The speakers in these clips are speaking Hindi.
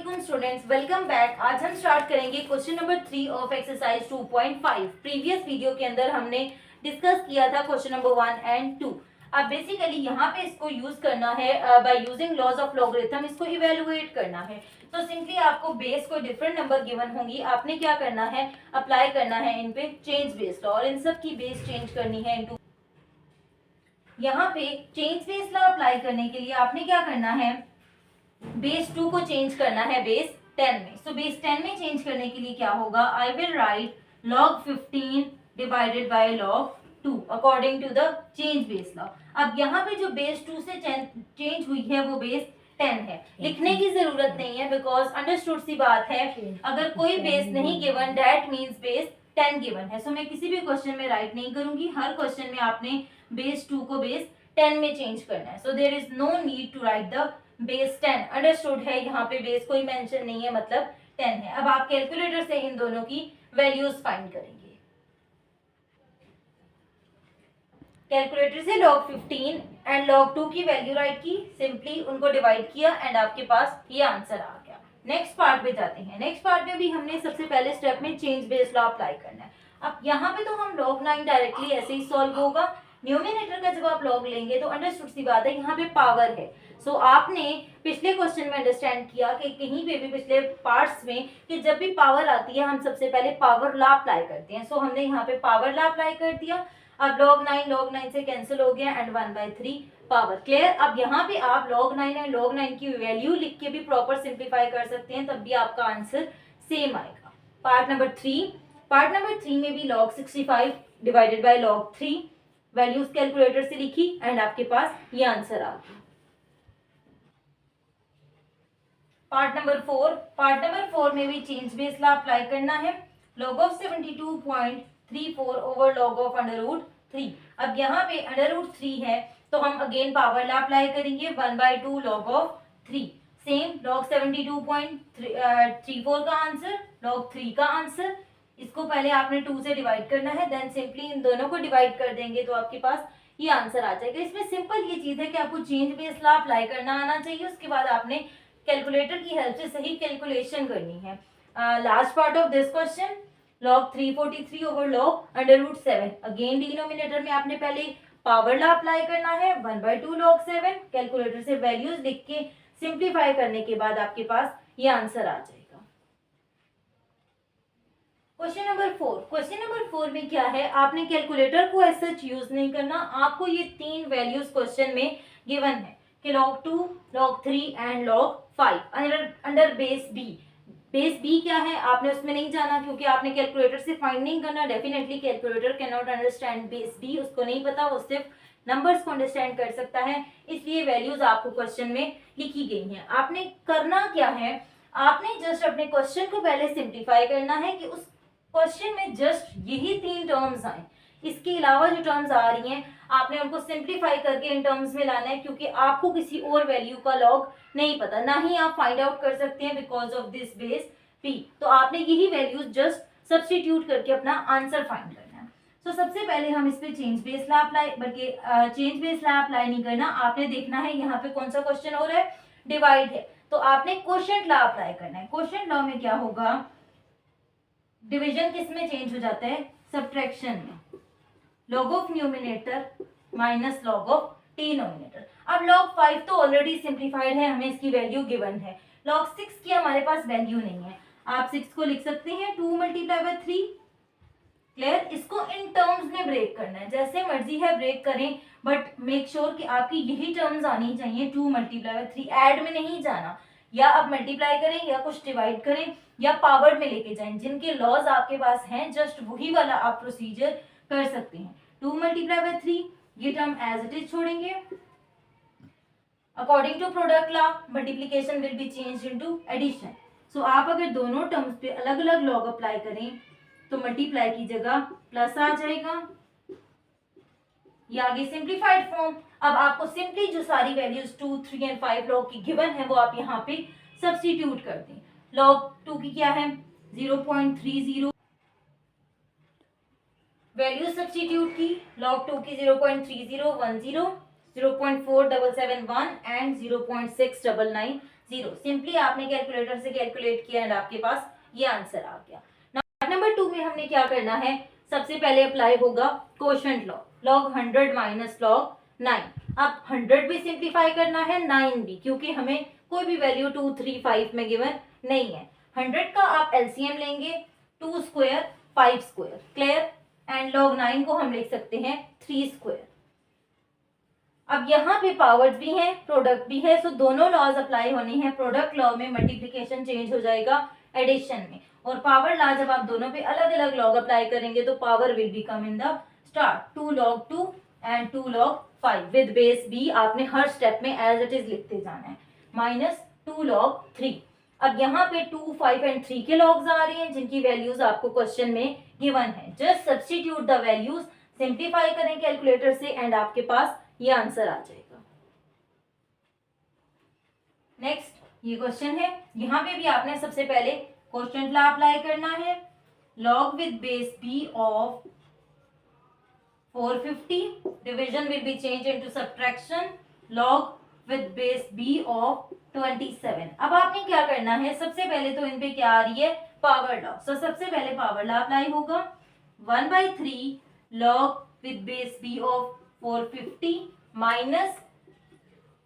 वालेकुम स्टूडेंट्स, वेलकम बैक। आज हम स्टार्ट करेंगे question number 3 of exercise 2.5। Previous video के अंदर हमने डिस्कस किया था क्वेश्चन नंबर 1 एंड 2। अब बेसिकली यहाँ पे इसको यूज करना है by using laws of logarithm, इसको इवेलुएट करना है। तो सिंपली आपको बेस को डिफरेंट नंबर गिवन होंगी, आपने क्या करना है, अप्लाई करना है इन पे चेंज बेस लॉ, और इन सब की बेस चेंज करनी है इनटू। यहाँ पे चेंज बेस लॉ अप्लाई करने के लिए आपने क्या करना है, बेस 2 को चेंज करना है बेस 10 में। सो बेस 10 में चेंज करने के लिए क्या होगा, I will write log 15 divided by log 2 according to the change base law. अब यहाँ पे जो बेस 2 से चेंज हुई है वो बेस 10 है, लिखने की जरूरत नहीं है बिकॉज अंडरस्टूड सी बात है, अगर कोई बेस नहीं given that means base 10 given है। सो मैं किसी भी क्वेश्चन में राइट नहीं करूंगी, हर क्वेश्चन में आपने बेस 2 को बेस 10 में चेंज करना है। So there is no need to write the base 10। Understood है, यहाँ पे बेस कोई मेंशन नहीं है, मतलब 10 है। अब आप कैलकुलेटर से इन दोनों की वैल्यूज फाइंड करेंगे। कैलकुलेटर से log 15 एंड log 2 की वैल्यू राइट की, सिंपली उनको डिवाइड किया एंड आपके पास ये आंसर आ गया। नेक्स्ट पार्ट पे जाते हैं। नेक्स्ट पार्ट में भी हमने सबसे पहले स्टेप में चेंज बेस लॉ अप्लाई करना है। अब यहाँ पे तो हम log 9 डायरेक्टली ऐसे ही सॉल्व होगा। न्यूमिनेटर का जब आप log लेंगे तो अंडरस्टूड सी बात है, यहाँ पे पावर है। सो आपने पिछले क्वेश्चन में अंडरस्टैंड किया कि कहीं पे भी पिछले पार्ट्स में कि जब भी पावर आती है हम सबसे पहले पावर लॉ अप्लाई करते हैं। सो हमने यहाँ पे पावर लॉ अप्लाई कर दिया। अब log 9 से कैंसिल हो गया एंड 1/3 पावर। क्लियर। अब यहाँ पे आप log 9 एंड log 9 की वैल्यू लिख के भी प्रॉपर सिंप्लीफाई कर सकते हैं, तब भी आपका आंसर सेम आएगा। पार्ट नंबर 3 में भी log 65 divided by log 3 values calculator से लिखी एंड आपके पास ये आंसर आ गया। पार्ट नंबर 4 में भी चेंज बेस लॉ अप्लाई करना है। log of 72.34 over log of √3। अब यहाँ पे √3 है तो हम अगेन पावर लॉ अप्लाई करेंगे, 1/2 log ऑफ 3। सेम log 72.34 का आंसर, log 3 का आंसर। इसको पहले आपने 2 से डिवाइड करना है, देन सिंपली इन दोनों को डिवाइड कर देंगे तो आपके पास ये आंसर आ जाएगा। इसमें सिंपल ये चीज है कि आपको चेंज बेस लॉ अप्लाई करना आना चाहिए, उसके बाद आपने कैलकुलेटर की हेल्प से सही कैलकुलेशन करनी है। Last part of this question, log 343 over log √7। Again denominator में आपने पहले पावर लॉ अप्लाई करना है, 1/2 log 7। कैलकुलेटर से वैल्यूज लिख के सिंप्लीफाई करने के बाद आपके पास ये आंसर आ जाएगा। क्वेश्चन नंबर 4 में क्या है, आपने कैलकुलेटर को एज सच यूज नहीं करना, आपको ये 3 वैल्यूज क्वेश्चन में गिवन है कि log 2, log 3 and log 5 under base B. Base B क्या है आपने उसमें नहीं जाना, क्योंकि आपने कैलकुलेटर से फाइंड नहीं करना। Definitely calculator can not understand base B, उसको नहीं पता, वो सिर्फ नंबर्स को अंडरस्टैंड कर सकता है, इसलिए वैल्यूज आपको क्वेश्चन में लिखी गई हैं। आपने करना क्या है, आपने जस्ट अपने क्वेश्चन को पहले सिंप्लीफाई करना है कि उस क्वेश्चन में जस्ट यही 3 टर्म्स आए, इसके अलावा जो टर्म्स आ रही हैं आपने उनको सिंप्लीफाई करके इन टर्म्स में लाना है, क्योंकि आपको किसी और वैल्यू का लॉग नहीं पता, ना ही आप फाइंड आउट कर सकते हैं because of this base P. तो आपने यही वैल्यूज जस्ट सब्स्टिट्यूट करके अपना आंसर फाइंड करना है। तो सबसे पहले हम इस पे चेंज बेस लॉ अप्लाई, बल्कि चेंज बेस लॉ अप्लाई नहीं करना, आपने देखना है यहाँ पे कौन सा क्वेश्चन हो रहा है, डिवाइड है, तो आपने क्वोशिएंट लॉ अप्लाई करना है। क्वोशिएंट लॉ में क्या होगा, डिवीजन किस में चेंज हो जाता है, सब्ट्रैक्शन में। log of numerator minus log of denominator. अब log 5 तो ऑलरेडी सिंप्लीफाइड है, हमें इसकी वैल्यू गिवन है। log 6 की हमारे पास वैल्यू नहीं है, आप 6 को लिख सकते हैं 2 × 3। क्लियर। इसको इन टर्म्स में ब्रेक करना है, जैसे मर्जी है ब्रेक करें, बट मेक श्योर कि आपकी यही टर्म्स आनी चाहिए, 2 × 3। ऐड में नहीं जाना, या आप मल्टीप्लाई करें या कुछ डिवाइड करें या पावर में लेके जाएं, जिनके लॉज आपके पास हैं जस्ट वही वाला आप प्रोसीजर कर सकते हैं। 2 × 3, ये टर्म एज इट इज छोड़ेंगे। According to product law multiplication will be changed into addition. So आप अगर दोनों टर्म्स पे अलग अलग लॉग अप्लाई करें तो मल्टीप्लाई की जगह प्लस आ जाएगा, ये आगे सिंप्लीफाइड फॉर्म। अब आपको सिंपली जो सारी वैल्यूज 2, 3 एंड 5 लॉग की गिवन है वो आप यहाँ पे सब्स्टिट्यूट कर दें। log 2 की क्या है, 0.30, वैल्यू सब्स्टिट्यूट की, log 2 की 0.3010, 0.4771 एंड 0.699 0। सिंपली आपने कैलकुलेटर से कैलकुलेट किया एंड आपके पास ये आंसर आ गया। पार्ट नंबर 2 में हमने क्या करना है, सबसे पहले अप्लाई होगा quotient law, log 100 minus log 9। अब 100 भी सिंप्लीफाई करना है, 9 भी, क्योंकि हमें कोई भी वैल्यू 2, 3, 5 में गिवन नहीं है। 100 का आप एलसीएम लेंगे 2 square 5 square, clear, and log 9 को हम लिख सकते हैं 3 स्क्वायर। अब यहाँ पे पावर्स भी हैं, प्रोडक्ट भी है, सो दोनों लॉज अप्लाई होनी है। प्रोडक्ट लॉ में मल्टीप्लिकेशन चेंज हो जाएगा एडिशन में, और पावर लॉ जब आप दोनों पे अलग अलग लॉग अप्लाई करेंगे तो power will be come in the start. 2 log 2 and 2 log 5 with base B आपने हर स्टेप में एज इट इज लिखते जाना है, माइनस 2 log 3। अब यहाँ पे 2, 5 एंड 3 के लॉग्स आ रही हैं जिनकी वैल्यूज आपको क्वेश्चन में गिवन है। Just substitute the values, simplify करें कैलकुलेटर से एंड आपके पास ये आंसर आ जाएगा। नेक्स्ट ये क्वेश्चन है, यहाँ पे भी आपने सबसे पहले क्वेश्चन लॉ अप्लाई करना है। log with base B of 450, division will be change into subtraction, log with base B of 27। अब आपने क्या करना है, सबसे पहले तो इन पे क्या आ रही है, पावर लॉ। सो सबसे पहले पावर लॉ अप्लाई होगा, 1/3 log with base B of 450 minus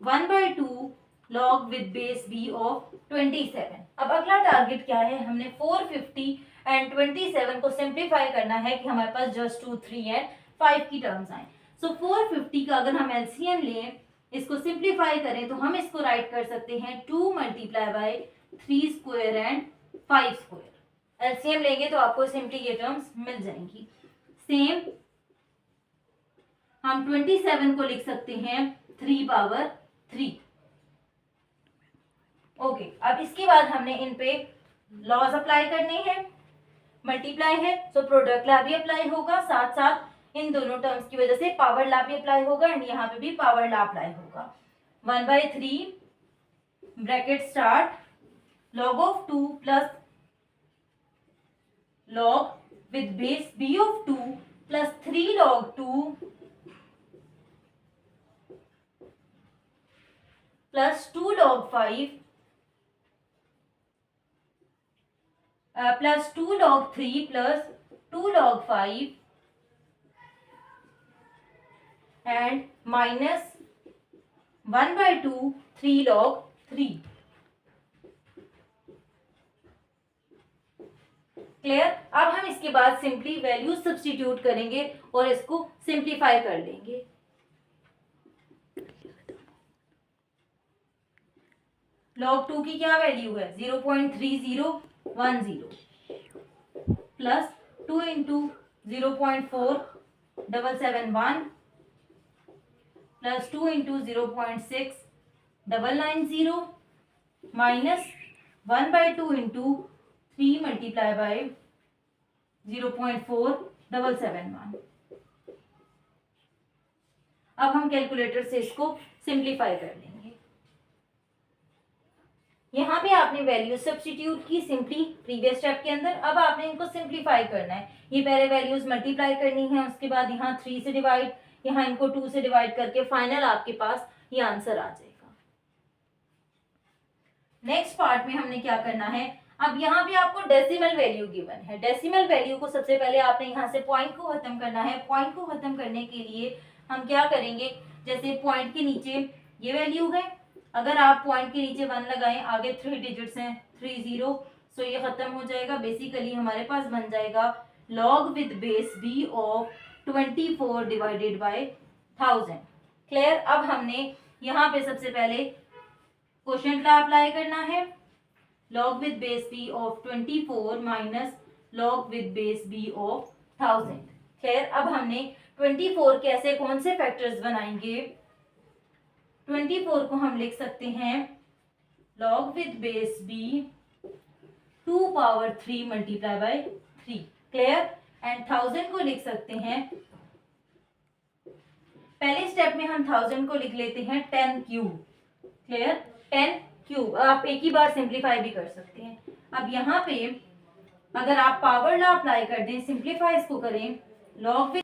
1/2 log with base B of 27। अब अगला टारगेट क्या है, हमने 450 एंड 27 को सिंप्लीफाई करना है कि हमारे पास जस्ट 2, 3 एंड 5 की टर्म्स आए। सो 450 का अगर हम एलसीएम लें, इसको सिंप्लीफाई करें तो हम इसको राइट कर सकते हैं 2 multiply by 3 square and 5 square. LCM लेंगे तो आपको सिंपली ये टर्म्स मिल जाएंगी। सेम हम 27 को लिख सकते हैं 3 पावर 3। ओके, अब इसके बाद हमने इन पे लॉज अप्लाई करने हैं, मल्टीप्लाई है सो प्रोडक्ट लॉ भी अप्लाई होगा, साथ साथ इन दोनों टर्म्स की वजह से पावर लॉ भी अप्लाई होगा एंड यहाँ पे भी पावर लॉ अप्लाई होगा। 1/3 bracket start log of 2 plus log with base b of 2 plus 3 log 2 plus 2 log 5 plus 2 log 3 plus 2 log 5 and minus 1/2 3 log 3। Clear. अब हम इसके बाद सिंपली वैल्यू सब्स्टिट्यूट करेंगे और इसको सिंप्लीफाई कर लेंगे। log 2 की क्या वैल्यू है, 0.3010 plus 2 into 0.4771 plus 2 into 0.6990 minus 1/2 into 3 multiply by 0.4771। अब हम कैलकुलेटर से इसको सिंप्लीफाई कर लेंगे। यहाँ पे आपने वैल्यू सब्स्टिट्यूट की सिंपली प्रीवियस स्टेप के अंदर, अब आपने इनको सिंप्लीफाई करना है। ये पहले वैल्यूज मल्टीप्लाई करनी है, उसके बाद यहाँ 3 से डिवाइड, यहाँ इनको 2 से डिवाइड करके फाइनल आपके पास ये आंसर आ जाएगा। नेक्स्ट पार्ट में हमने क्या करना है, अब यहाँ पे आपको डेसिमल वैल्यू गिवन है। डेसिमल वैल्यू को सबसे पहले आपने यहाँ से पॉइंट को खत्म करना है। पॉइंट को खत्म करने के लिए हम क्या करेंगे, जैसे पॉइंट के नीचे ये वैल्यू है, अगर आप पॉइंट के नीचे 1 लगाएं, आगे 3 डिजिट्स हैं 30, सो ये खत्म हो जाएगा। बेसिकली हमारे पास बन जाएगा log with base b of 24 divided by 1000। Clear. अब हमने यहाँ पे सबसे पहले क्वोशिएंट लॉ अप्लाई करना है, log with base b of 24 minus log with base b of 1000। खैर, अब हमने 24 कैसे कौन से फैक्टर्स बनाएंगे, 24 को हम लिख सकते हैं log with base b 2 power 3 multiply by 3। Clear. And 1000 को लिख सकते हैं, पहले स्टेप में हम 1000 को लिख लेते हैं 10 क्यूब। Clear, 10 cube. आप एक ही बार सिंप्लीफाई भी कर सकते हैं। अब यहाँ पे अगर आप पावर लॉ अप्लाई कर दें, सिंप्लीफाई इसको करें, log विद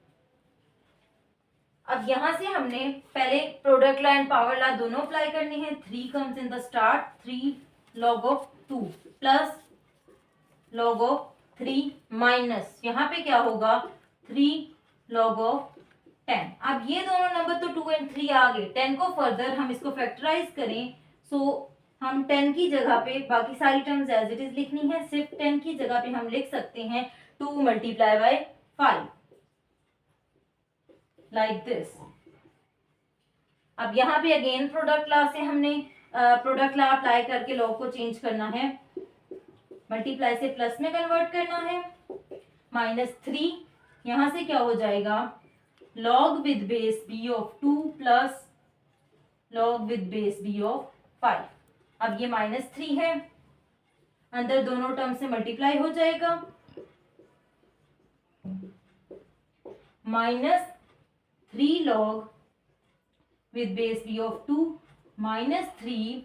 अब यहाँ से हमने पहले product law and power law दोनों अप्लाई करनी है। 3 comes in the start, 3 log of 2 plus log of 3 minus यहाँ पे क्या होगा 3 log ऑफ 10। अब ये दोनों नंबर तो 2 और 3 आ गए। 10 को फर्दर हम इसको फैक्टराइज करें, सो हम 10 की जगह पे बाकी सारी टर्म्स एज इट इज लिखनी है। सिर्फ 10 की जगह पे हम लिख सकते हैं 2 मल्टीप्लाई बाय 5 लाइक दिस। अब यहाँ पे अगेन प्रोडक्ट लॉ से हमने प्रोडक्ट लॉ अप्लाई करके लॉग को चेंज करना है, मल्टीप्लाई से प्लस में कन्वर्ट करना है। -3 यहाँ से क्या हो जाएगा log with base b of 2 plus log with base b of 5। अब ये -3 है, अंदर दोनों टर्म से मल्टीप्लाई हो जाएगा। -3 log with base b of 2 -3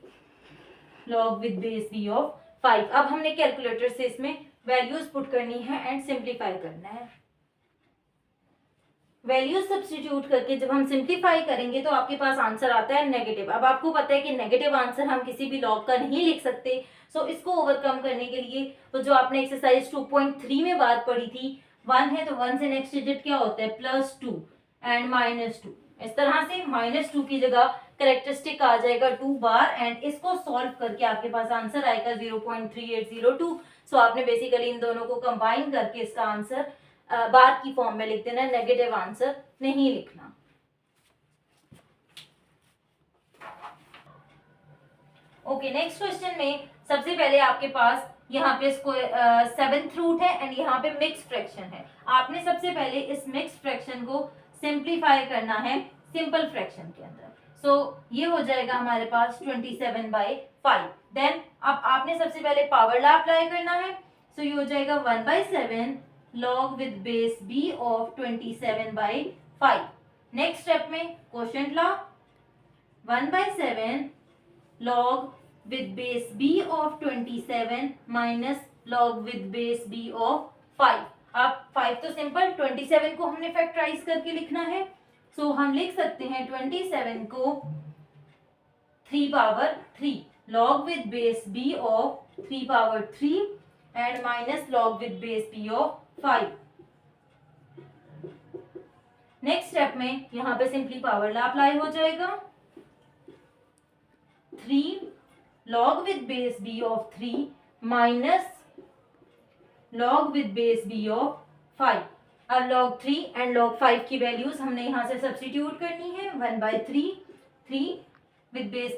log with base b of 5। अब हमने कैलकुलेटर से इसमें वैल्यूज पुट करनी है एंड सिंप्लीफाई करना है। वैल्यूज सब्स्टिट्यूट करके जब हम सिंप्लीफाई करेंगे तो आपके पास आंसर आता है नेगेटिव। अब आपको पता है कि नेगेटिव आंसर हम किसी भी लॉग का नहीं लिख सकते, सो इसको ओवरकम करने के लिए तो जो आपने एक्सरसाइज 2.3 में बात पढ़ी थी 1 है तो 1 से नेक्स्ट डिजिट क्या होता है +2 एंड -2। इस तरह से -2 की जगह कैरेक्टरिस्टिक आ जाएगा 2 बार एंड इसको सॉल्व करके आपके पास आंसर आएगा 0.3802। सो आपने बेसिकली इन दोनों को कंबाइन करके इसका आंसर बार की फॉर्म में लिख देना, नेगेटिव आंसर नहीं लिखना। ओके, नेक्स्ट क्वेश्चन में सबसे पहले आपके पास यहाँ पे इसको 7th रूट है एंड यहाँ पे मिक्स फ्रैक्शन है। आपने सबसे पहले इस मिक्स फ्रैक्शन को सिंप्लीफाई करना है सिंपल फ्रैक्शन के अंदर। सो ये हो जाएगा हमारे पास 27/5। देन अब आपने सबसे पहले पावर लॉ अप्लाई करना है। सो ये हो जाएगा 1/7 log with base b of 27/5। Next step में quotient law 1/7 log with base b of 27 minus log with base b of 5। अब 5 तो सिंपल, 27 को हमने फैक्टराइज करके लिखना है। सो हम लिख सकते हैं 27 को 3 power 3 log with base b of 3 power 3 and minus log with base b of 5। Next step में यहां पे सिंपली पावर लॉ अप्लाई हो जाएगा। 3 log with base b of 3 minus log with base b of 5। अब log 3 एंड log 5 की वैल्यूज हमने यहां से सब्स्टिट्यूट करनी है। 1/3 3 विद बेस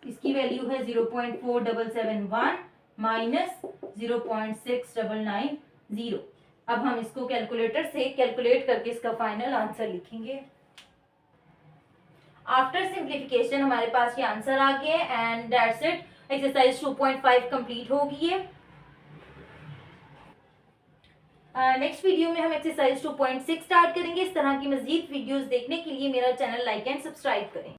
इसकी वैल्यू है 0.4771 माइनस 0.6990। अब हम इसको कैलकुलेटर से कैलकुलेट करके इसका फाइनल आंसर लिखेंगे। आफ्टर सिंप्लीफिकेशन हमारे पास ये आंसर आ गया and that's it. Exercise 2.5 complete हो गई है। नेक्स्ट वीडियो में हम एक्सरसाइज 2.6 स्टार्ट करेंगे। इस तरह की मजीद वीडियोस देखने के लिए मेरा चैनल लाइक एंड सब्सक्राइब करें।